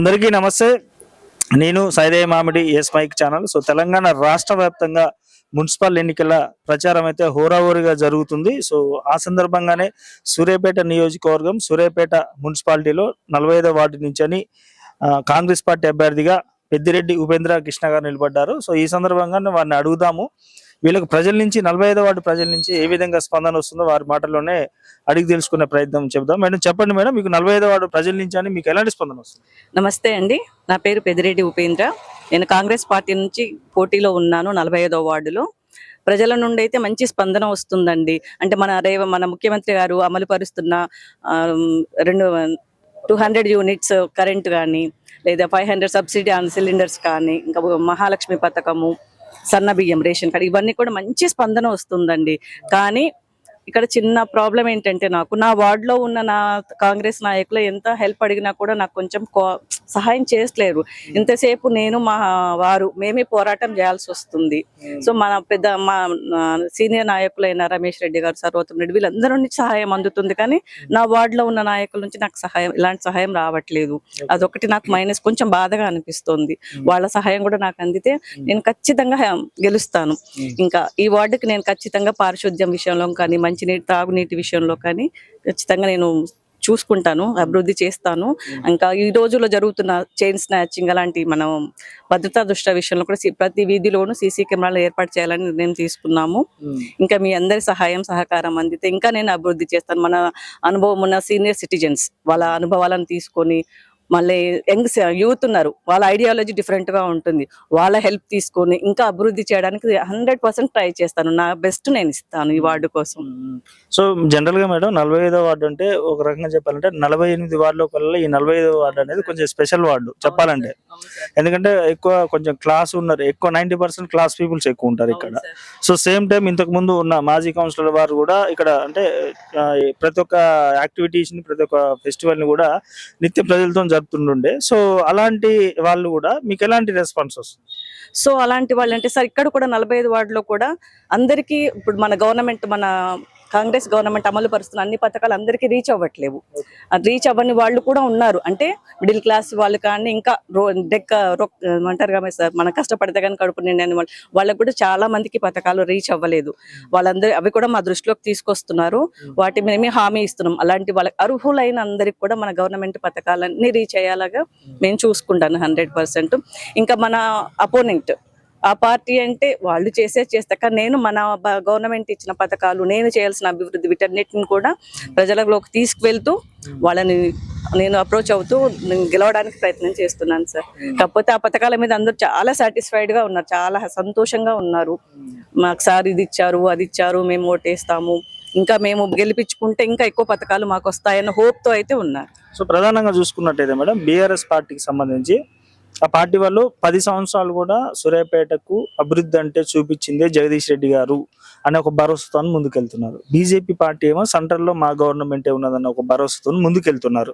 అందరికీ నమస్తే. నేను సైదయ్య మామిడి ఎస్ మైక్ ఛానల్. తెలంగాణ రాష్ట్ర వ్యాప్తంగా మున్సిపల్ ఎన్నికల ప్రచారం అయితే హోరాహోరీగా జరుగుతుంది. ఆ సందర్భంగానే సూర్యాపేట నియోజకవర్గం సూర్యాపేట మున్సిపాలిటీలో 45వ వార్డు నుంచి కాంగ్రెస్ పార్టీ అభ్యర్థిగా పెద్దిరెడ్డి ఉపేంద్ర కృష్ణ గారు నిలబడ్డారు. ఈ సందర్భంగా వారిని అడుగుదాము, వీళ్ళకి ప్రజల నుంచి 45వ వార్డు ప్రజల నుంచి ఏ విధంగా స్పందన వస్తుందో వారి మాటల్లోనే అడిగి తెలుసుకునే ప్రయత్నం చెబుదాం. మేడం చెప్పండి మేడం, మీకు 45వ వార్డు ప్రజల నుంచి అని మీకు ఎలాంటి స్పందన వస్తుంది? నమస్తే అండి, నా పేరు పెద్దిరెడ్డి ఉపేంద్ర. నేను కాంగ్రెస్ పార్టీ నుంచి పోటీలో ఉన్నాను 45వ వార్డులో. ప్రజల నుండి అయితే మంచి స్పందన వస్తుందండి. అంటే మన ముఖ్యమంత్రి గారు అమలు పరుస్తున్న 200 యూనిట్స్ కరెంట్ కానీ, లేదా 500 సబ్సిడీ ఆన్ సిలిండర్స్ కానీ, ఇంకా మహాలక్ష్మి పథకము, సన్న బియ్యం, రేషన్ కార్డు, ఇవన్నీ కూడా మంచి స్పందన వస్తుందండి. కానీ ఇక్కడ చిన్న ప్రాబ్లం ఏంటంటే, నా వార్డులో ఉన్న నా కాంగ్రెస్ నాయకులు ఎంత హెల్ప్ అడిగినా కూడా నాకు కొంచెం సహాయం చేయట్లేరు. ఇంతసేపు నేను మేమే పోరాటం చేయాల్సి వస్తుంది. మా సీనియర్ నాయకులైన రమేష్ రెడ్డి గారు, సర్వోత్తం రెడ్డి, వీళ్ళందరూ నుంచి సహాయం అందుతుంది. కానీ నా వార్డులో ఉన్న నాయకుల నుంచి నాకు ఇలాంటి సహాయం రావట్లేదు. అదొకటి నాకు మైనస్, కొంచెం బాధగా అనిపిస్తుంది. వాళ్ళ సహాయం కూడా నాకు అందితే నేను ఖచ్చితంగా గెలుస్తాను. ఇంకా ఈ వార్డుకి నేను ఖచ్చితంగా పారిశుద్ధ్యం విషయంలో కానీ, మంచినీటి, తాగునీటి విషయంలో కానీ ఖచ్చితంగా నేను చూసుకుంటాను, అభివృద్ధి చేస్తాను. ఇంకా ఈ రోజుల్లో జరుగుతున్న చైన్ స్నాచింగ్ అలాంటి మనం భద్రతా దృష్ట్యా విషయంలో కూడా ప్రతి వీధిలోనూ సీసీ కెమెరాలు ఏర్పాటు చేయాలని నిర్ణయం తీసుకున్నాము. ఇంకా మీ అందరి సహాయం సహకారం అందితే ఇంకా నేను అభివృద్ధి చేస్తాను. మన అనుభవం ఉన్న సీనియర్ సిటిజన్స్ వాళ్ళ అనుభవాలను తీసుకొని, మళ్ళీ యంగ్ యూత్ ఉన్నారు, వాళ్ళ ఐడియాలజీ డిఫరెంట్ గా ఉంటుంది, వాళ్ళ హెల్ప్ తీసుకొని ఇంకా అభివృద్ధి చేయడానికి 100% ట్రై చేస్తాను. నా బెస్ట్ నేను ఇస్తాను ఈ వార్డు కోసం. జనరల్ గా మేడం 45వ వార్డు అంటే ఒక రకంగా చెప్పాలంటే 48 వార్డులో కల్లా ఈ 45వ వార్డు అనేది కొంచెం స్పెషల్ వార్డు చెప్పాలంటే. ఎందుకంటే ఎక్కువ కొంచెం క్లాస్ ఉన్నారు, ఎక్కువ 90% క్లాస్ పీపుల్స్ ఎక్కువ ఉంటారు ఇక్కడ. సేమ్ టైం ఇంతకు ముందు ఉన్న మాజీ కౌన్సిలర్ వారు కూడా ఇక్కడ అంటే ప్రతి ఒక్క యాక్టివిటీస్ ని, ప్రతి ఒక్క ఫెస్టివల్ ని కూడా నిత్య ప్రజలతో జరుపుతుండే. అలాంటి వాళ్ళు కూడా మీకు ఎలాంటి రెస్పాన్స్ వస్తుంది? అలాంటి వాళ్ళు అంటే సార్, ఇక్కడ కూడా 45 వార్డులో కూడా అందరికీ ఇప్పుడు మన గవర్నమెంట్, మన కాంగ్రెస్ గవర్నమెంట్ అమలు పరుస్తున్న అన్ని పథకాలు అందరికీ రీచ్ అవ్వట్లేవు. రీచ్ అవ్వని వాళ్ళు కూడా ఉన్నారు. అంటే మిడిల్ క్లాస్ వాళ్ళు కానీ, ఇంకా అంటారు కదా సార్, మనం కష్టపడితే కానీ కడుపు నిండని వాళ్ళకు కూడా చాలా మందికి పథకాలు రీచ్ అవ్వలేదు. వాళ్ళందరూ అవి కూడా మా దృష్టిలోకి తీసుకొస్తున్నారు. వాటి మేమే హామీ ఇస్తున్నాం. అలాంటి వాళ్ళకి అర్హులైన అందరికి కూడా మన గవర్నమెంట్ పథకాలన్నీ రీచ్ అయ్యేలాగా మేము చూసుకుంటాను 100%. ఇంకా మన అపోనెంట్ ఆ పార్టీ అంటే వాళ్ళు చేస్తా, కానీ నేను మన గవర్నమెంట్ ఇచ్చిన పథకాలు, నేను చేయాల్సిన అభివృద్ధి, వీటన్నిటిని కూడా ప్రజలలోకి తీసుకువెళ్తూ వాళ్ళని నేను అప్రోచ్ అవుతూ గెలవడానికి ప్రయత్నం చేస్తున్నాను సార్. కాకపోతే ఆ పథకాల మీద అందరూ చాలా సాటిస్ఫైడ్ గా ఉన్నారు, చాలా సంతోషంగా ఉన్నారు. మాకు సార్ ఇది ఇచ్చారు, అది ఇచ్చారు, మేము ఓటేస్తాము, ఇంకా మేము గెలిపించుకుంటే ఇంకా ఎక్కువ పథకాలు మాకు వస్తాయన్న హోప్ తో అయితే ఉన్నారు. ప్రధానంగా చూసుకున్నట్టయితే మేడం, బీఆర్ఎస్ పార్టీకి సంబంధించి ఆ పార్టీ వాళ్ళు 10 సంవత్సరాలు కూడా సూర్యాపేటకు అభివృద్ధి అంటే చూపించిందే జగదీష్ రెడ్డి గారు అనే ఒక భరోసాతో ముందుకెళ్తున్నారు. బీజేపీ పార్టీ ఏమో సెంటర్ లో మా గవర్నమెంట్ ఉన్నదన్న ఒక భరోసాతో ముందుకెళ్తున్నారు.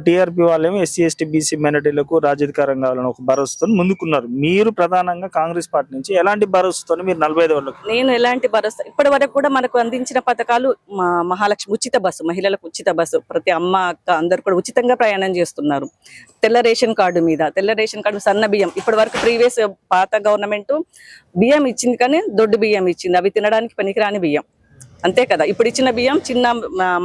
టీఆర్పీ వాళ్ళేమో ఎస్సీ ఎస్టీ బీసీ మైనారిటీలకు రాజ్యాధికారం కావాలని ఒక భరోసాతో ముందుకున్నారు. మీరు ప్రధానంగా కాంగ్రెస్ పార్టీ నుంచి ఎలాంటి భరోసాతో మీరు 45 వాళ్ళకు? నేను ఎలాంటి భరోసా, ఇప్పటి వరకు కూడా మనకు అందించిన పథకాలు, మహాలక్ష్మి ఉచిత బస్సు, మహిళలకు ఉచిత బస్సు, ప్రతి అమ్మ అక్క అందరు కూడా ఉచితంగా ప్రయాణం చేస్తున్నారు. తెల్ల రేషన్ కార్డు మీద, తెల్ల రేషన్ కార్డు, సన్న బియ్యం, ఇప్పటి వరకు ప్రీవియస్ పాత గవర్నమెంట్ బియ్యం ఇచ్చింది కానీ దొడ్డు బియ్యం ఇచ్చింది, అవి తినడానికి పనికిరాని బియ్యం, అంతే కదా. ఇప్పుడు ఇచ్చిన బియ్యం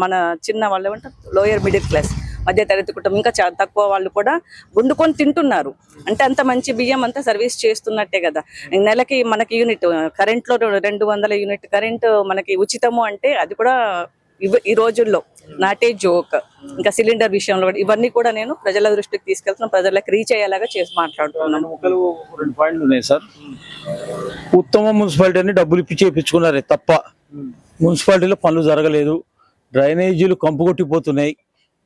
మన చిన్న వాళ్ళు ఏమంటారు, లోయర్ మిడిల్ క్లాస్, మధ్య తరగతి కుటుంబం, ఇంకా తక్కువ వాళ్ళు కూడా వండుకొని తింటున్నారు. అంటే అంత మంచి బియ్యం అంతా సర్వీస్ చేస్తున్నట్టే కదా. నెలకి మనకి యూనిట్ కరెంట్లో 200 యూనిట్ కరెంట్ మనకి ఉచితము అంటే అది కూడా ఈ రోజుల్లో నాటే జోక్. ఇంకా సిలిండర్ విషయంలో కూడా ఇవన్నీ కూడా నేను ప్రజల దృష్టికి తీసుకెళ్తున్నాను, ప్రజలకు రీచ్ అయ్యేలాగా చేసి మాట్లాడుతున్నాను. 2 పాయింట్లు ఉన్నాయి సార్. ఉత్తమ మున్సిపాలిటీని డబ్బులు ఇప్పి చేయించుకున్నారే తప్ప మున్సిపాలిటీలో పనులు జరగలేదు. డ్రైనేజీలు కంపు కొట్టిపోతున్నాయి,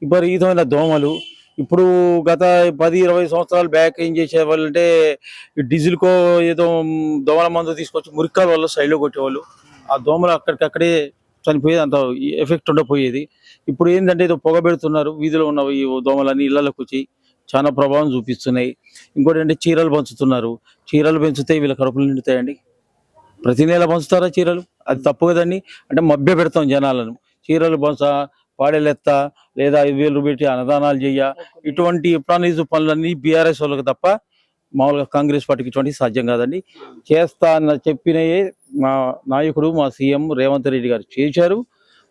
విపరీతమైన దోమలు. ఇప్పుడు గత 10-20 సంవత్సరాలు బ్యాక్ ఏం చేసేవాళ్ళు అంటే డీజిల్కో ఏదో దోమల మందు తీసుకొచ్చి మురికాల వల్ల సైడ్లో కొట్టేవాళ్ళు. ఆ దోమలు అక్కడికక్కడే చనిపోయేది, అంత ఎఫెక్ట్ ఉండపోయేది. ఇప్పుడు ఏంటంటే ఏదో పొగ పెడుతున్నారు, వీధిలో ఉన్న ఈ దోమలన్నీ ఇళ్లలోకి వచ్చి చాలా ప్రభావం చూపిస్తున్నాయి. ఇంకోటి అంటే చీరలు పంచుతున్నారు. చీరలు పెంచితే వీళ్ళ కడుపులు నిండుతాయండి. ప్రతి నెల పంచుతారా చీరలు? అది తప్పు కదండి. అంటే మభ్య పెడతాం జనాలను. చీరలు పాడేలెత్త లేదా 5,000 పెట్టి అన్నదానాలు చెయ్య, ఇటువంటి ఎప్లానిజం పనులన్నీ బీఆర్ఎస్ వాళ్ళకి తప్ప మామూలుగా కాంగ్రెస్ పార్టీకి ఇటువంటి సాధ్యం కాదండి. చేస్తా అన్న చెప్పినయే మా నాయకుడు మా సీఎం రేవంత్ రెడ్డి గారు చేశారు,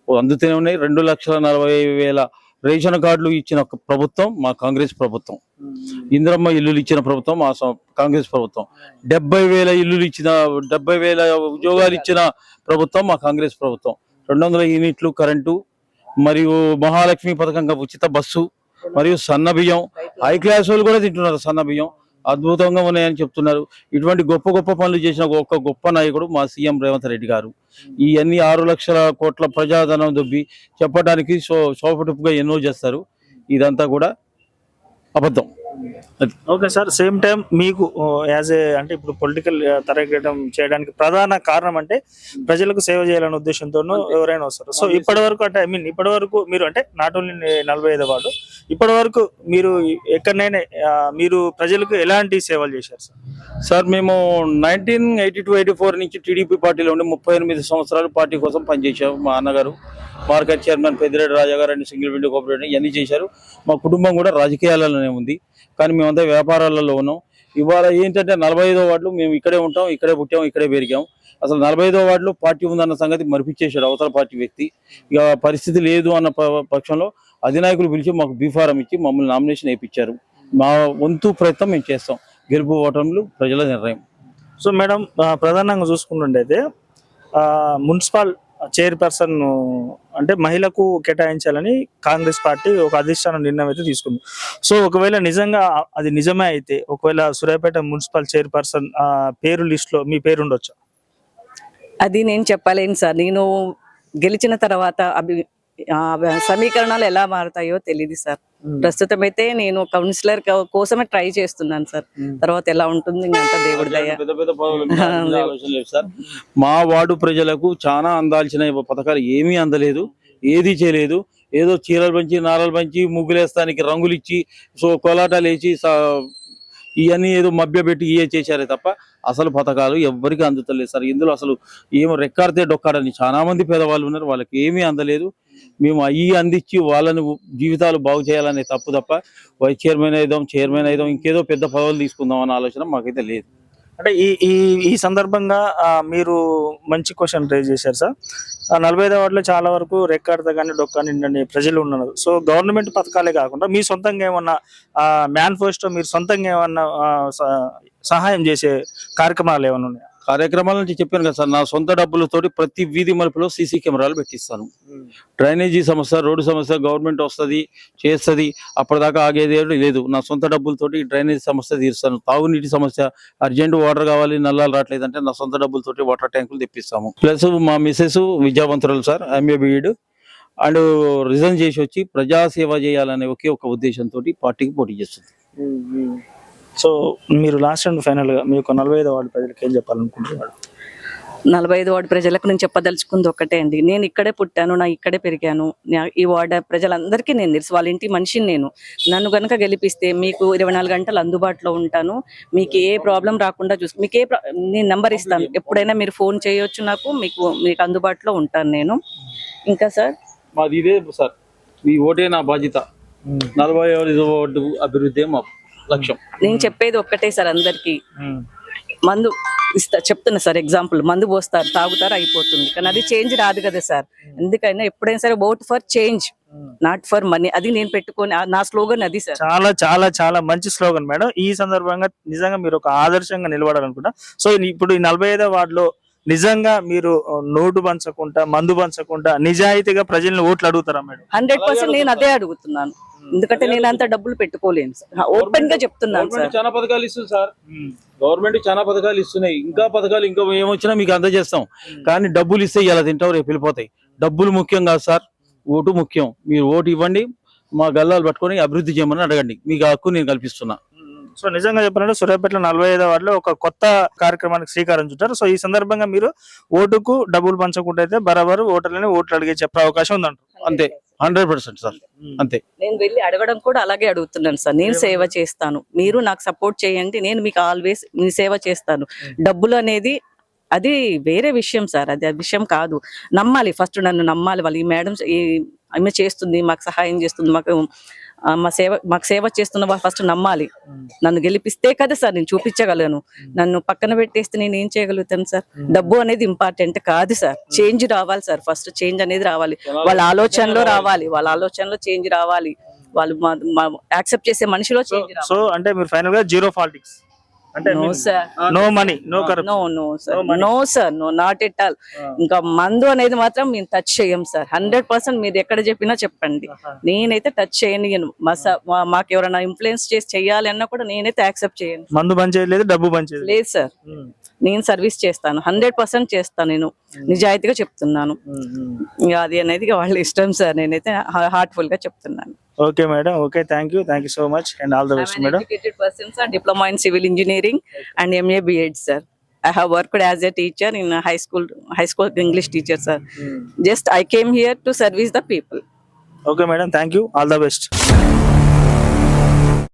అందుతూనే ఉన్నాయి. 2,40,000 రేషన్ కార్డులు ఇచ్చిన ప్రభుత్వం మా కాంగ్రెస్ ప్రభుత్వం. ఇందిరమ్మ ఇల్లులు ఇచ్చిన ప్రభుత్వం మా కాంగ్రెస్ ప్రభుత్వం. 70,000 ఇల్లులు ఇచ్చిన 70,000 ఉద్యోగాలు ఇచ్చిన ప్రభుత్వం మా కాంగ్రెస్ ప్రభుత్వం. 200 యూనిట్లు కరెంటు మరియు మహాలక్ష్మి పథకంగా ఉచిత బస్సు మరియు సన్న బియ్యం, హై క్లాస్ వాళ్ళు కూడా తింటున్నారు సన్న బియ్యం, అద్భుతంగా ఉన్నాయని చెప్తున్నారు. ఇటువంటి గొప్ప గొప్ప పనులు చేసిన ఒక గొప్ప నాయకుడు మా సీఎం రేవంత్ రెడ్డి గారు. ఇవన్నీ 6 లక్షల కోట్ల ప్రజాధనం దొబ్బి చెప్పడానికి సోపటిపుగా ఎన్నో చేస్తారు. ఇదంతా కూడా అబద్ధం. ఓకే సార్, సేమ్ టైం మీకు యాజ్ ఏ అంటే ఇప్పుడు పొలిటికల్ తరగడం చేయడానికి ప్రధాన కారణం అంటే ప్రజలకు సేవ చేయాలనే ఉద్దేశంతోనూ ఎవరైనా వస్తారు. సో ఇప్పటి వరకు అంటే ఇప్పటి వరకు మీరు అంటే నాట్ ఓన్లీ 45 వార్డు, ఇప్పటి వరకు మీరు ఎక్కడైనా మీరు ప్రజలకు ఎలాంటి సేవలు చేశారు సార్? సార్ మేము 1982-84 నుంచి టీడీపీ పార్టీలో ఉండి 38 సంవత్సరాలు పార్టీ కోసం పనిచేశాము. మా అన్నగారు మార్కెట్ చైర్మన్ పెద్దిరెడ్డి రాజా గారు అండ్ సింగిల్ విండో కోఆపరేటివ్ ఇవన్నీ చేశారు. మా కుటుంబం కూడా రాజకీయాలలోనే ఉంది, కానీ మేమంతా వ్యాపారాలలో ఉన్నాం. ఇవాళ ఏంటంటే 45వ వార్డులో మేము ఇక్కడే ఉంటాం, ఇక్కడే పుట్టాం, ఇక్కడే పెరిగాం. అసలు 45వ వార్డులో పార్టీ ఉందన్న సంగతి మరిపించేశాడు అవతల పార్టీ వ్యక్తి. ఇక పరిస్థితి లేదు అన్న పక్షంలో అధినాయకులు పిలిచి మాకు బీఫారం ఇచ్చి మమ్మల్ని నామినేషన్ వేయించారు. మా వంతు ప్రయత్నం మేము చేస్తాం. గెలుపు ఓటములు ప్రజల నిర్ణయం. సో మేడం, ప్రధానంగా చూసుకుంటుండైతే మున్సిపల్ చైర్పర్సన్ అంటే మహిళకు కేటాయించాలని కాంగ్రెస్ పార్టీ ఒక అధిష్టాన నిర్ణయం అయితే తీసుకుంది. సో ఒకవేళ నిజంగా అది నిజమే అయితే ఒకవేళ సూర్యాపేట మున్సిపల్ చైర్పర్సన్ పేరు లిస్ట్ లో మీ పేరు ఉండొచ్చా? అది నేను చెప్పలేను సార్. నేను గెలిచిన తర్వాత సమీకరణాలు ఎలా మారుతాయో తెలియదు సార్. ప్రస్తుతం అయితే నేను కౌన్సిలర్ కోసమే ట్రై చేస్తున్నాను సార్. తర్వాత ఎలా ఉంటుంది ఇంకా దేవుడి దయ. ఆలోచన లేదు సార్. మా వార్డు ప్రజలకు చాలా అందాల్సిన పథకాలు ఏమీ అందలేదు, ఏది చేయలేదు. ఏదో చీరలు పంచి, నారలు పంచి, ముగ్గులేస్తానికి రంగులు ఇచ్చి, సో కోలాటాలు వేసి ఇవన్నీ ఏదో మభ్య పెట్టి ఇవే చేశారే తప్ప అసలు పథకాలు ఎవ్వరికి అందుతలేదు సార్. ఇందులో అసలు ఏమో రెక్కాడితే డొక్కాడని చాలా మంది పేదవాళ్ళు ఉన్నారు, వాళ్ళకి ఏమీ అందలేదు. మేము అవి అందించి వాళ్ళని జీవితాలు బాగు చేయాలనే తప్పు తప్ప వైస్ చైర్మన్ అయిదాం ఇంకేదో పెద్ద పదవులు తీసుకుందాం అన్న ఆలోచన మాకైతే లేదు. అంటే ఈ సందర్భంగా మీరు మంచి క్వశ్చన్ రేజ్ చేశారు సార్. 45వ వార్డులో చాలా వరకు రెక్కాడితే కానీ డొక్కా నిండని ప్రజలు ఉన్నారు. సో గవర్నమెంట్ పథకాలే కాకుండా మీ సొంతంగా ఏమన్నా మేనిఫెస్టో మీరు సొంతంగా ఏమన్నా సహాయం చేసే కార్యక్రమాలు ఏమన్నా ఉన్నాయా? కార్యక్రమాల నుంచి చెప్పాను కదా సార్, నా సొంత డబ్బులతోటి ప్రతి వీధి మలుపులో సీసీ కెమెరాలు పెట్టిస్తాను. డ్రైనేజీ సమస్య, రోడ్డు సమస్య గవర్నమెంట్ వస్తుంది చేస్తుంది, అప్పటిదాకా ఆగేది లేదు. నా సొంత డబ్బులతోటి డ్రైనేజీ సమస్య తీరుస్తాను. తాగునీటి సమస్య, అర్జెంట్ వాటర్ కావాలి, నల్లాలు రావట్లేదంటే నా సొంత డబ్బులతోటి వాటర్ ట్యాంకులు తెప్పిస్తాము. ప్లస్ మా మిసెస్ విద్యావంతురాలు sir, MA BEd and resign చేసి వచ్చి ప్రజాసేవ చేయాలనే ఒకే ఒక ఉద్దేశంతో పార్టీకి పోటీ చేస్తుంది. సో మీరు లాస్ట్ అండ్ ఫైనల్ గా మీ యొక్క 45వ వార్డు ప్రజలకు ఏం చెప్పాలనుకుంటున్నారు? 45 వార్డు ప్రజలకు నేను చెప్పదలుచుకుంది ఒక్కటే అండి. నేను ఇక్కడే పుట్టాను, నా ఇక్కడే పెరిగాను. ఈ వార్డు ప్రజలందరికీ నేను తెలుసు, వాళ్ళ ఇంటి మనిషిని నేను. నన్ను కనుక గెలిపిస్తే మీకు 24 గంటలు అందుబాటులో ఉంటాను. మీకు ఏ ప్రాబ్లం రాకుండా మీకు నేను నెంబర్ ఇస్తాను, ఎప్పుడైనా మీరు ఫోన్ చేయొచ్చు నాకు. మీకు అందుబాటులో ఉంటాను నేను. ఇంకా సార్ మాది ఇదే సార్, మీ ఓటే నా బాధ్యత. 45వ వార్డు అభివృద్ధి మా లక్ష్యం. నేను చెప్పేది ఒక్కటే సార్, అందరికి మందు చెప్తున్నా సార్. ఎగ్జాంపుల్, మందు పోస్తారు, తాగుతారు, అయిపోతుంది. కానీ అది చేంజ్ రాదు కదా సార్. ఎందుకైనా ఎప్పుడైనా సరే vote for change, not for money. అది నేను పెట్టుకొని నా స్లోగన్ అది సార్. చాలా చాలా చాలా మంచి స్లోగన్ మేడం. ఈ సందర్భంగా నిజంగా మీరు ఒక ఆదర్శంగా నిలబడాలనుకుంటా. సో ఇప్పుడు ఈ 45వ వార్డులో నిజంగా మీరు నోటు పంచకుండా, మందు పంచకుండా నిజాయితీగా ప్రజల్ని ఓట్లు అడుగుతారా మేడం? 100% నేను అదే అడుగుతున్నాను. ఎందుకంటే నేను అంత డబ్బులు పెట్టుకోలేను సార్. ఓపెన్ గా చెప్తున్నాను సార్. చాలా పథకాలు ఇస్తుంది సార్, గవర్నమెంట్ చాలా పథకాలు ఇస్తున్నాయి. ఇంకా పథకాలు ఇంకా ఏమొచ్చినా మీకు అందజేస్తాం. కానీ డబ్బులు ఇస్తే ఇలా తింటావు, రేపు వెళ్ళిపోతాయి. డబ్బులు ముఖ్యం కాదు సార్, ఓటు ముఖ్యం. మీరు ఓటు ఇవ్వండి, మా గల్లాలు పట్టుకొని అభివృద్ధి చేయమని అడగండి, మీకు హక్కు నేను కల్పిస్తున్నా. సో నిజంగా చెప్పాలంటే సూర్యాపేటలో 45వ వార్డులో ఒక కొత్త కార్యక్రమానికి శ్రీకారం చుట్టారు. సో ఈ సందర్భంగా మీరు ఓటుకు డబ్బులు పంచకుండా అయితే బరాబరు ఓటర్లని ఓట్లు అడిగే చెప్పే అవకాశం ఉందంటారు. అంతే, 100% సార్. అంతే. నేను వెళ్ళి అడగడం కూడా అలాగే అడుగుతున్నాను సార్. నేను సేవ చేస్తాను, మీరు నాకు సపోర్ట్ చేయండి, నేను మీకు ఆల్వేస్ మీ సేవ చేస్తాను. డబ్బులు అనేది అది వేరే విషయం సార్, అది ఆ విషయం కాదు. నమ్మాలి, ఫస్ట్ నన్ను నమ్మాలి వాళ్ళు. ఈ మేడం, ఈ ఆమె చేస్తుంది, మాకు సహాయం చేస్తుంది, మాకు సేవ చేస్తున్న వాళ్ళు ఫస్ట్ నమ్మాలి. నన్ను గెలిపిస్తే కదా సార్ నేను చూపించగలను. నన్ను పక్కన పెట్టేస్తే నేను ఏం చేయగలుగుతాను సార్? డబ్బు అనేది ఇంపార్టెంట్ కాదు సార్. చేంజ్ రావాలి సార్, ఫస్ట్ చేంజ్ అనేది రావాలి. వాళ్ళ ఆలోచనలో రావాలి, వాళ్ళ ఆలోచనలో చేంజ్ రావాలి, వాళ్ళు యాక్సెప్ట్ చేసే మనిషిలో చేంజ్ రావాలి. సో అంటే మీరు ఫైనల్ గా జీరో పాలిటిక్స్ అంటే no sir, no money, no corruption. No sir, no, not at all. ఇంకా మందు అనేది మాత్రం మేము టచ్ చేయం సార్. 100% మీరు ఎక్కడ చెప్పినా చెప్పండి, నేనైతే టచ్ చేయను. మాకు ఎవరైనా ఇన్ఫ్లుయెన్స్ చేసి చెయ్యాలి అన్నా కూడా నేనైతే యాక్సెప్ట్ చేయను. మందు బంద్ చేయలేదు, డబ్బు బంద్ చేయలేదు. లేదు సార్, నేను సర్వీస్ చేస్తాను, 100% చేస్తాను. నేను నిజాయితీగా చెప్తున్నాను. ఇంకా అది అనేది వాళ్ళ ఇష్టం సార్. నేనైతే హార్ట్ఫుల్ గా చెప్తున్నాను. Okay madam, okay, thank you so much and all the best I'm an madam. educated person, sir. Diploma in civil engineering and MA B.Ed, sir. I have worked as a teacher in a high school English teacher, sir. Just I came here to service the people. Okay madam, thank you, all the best.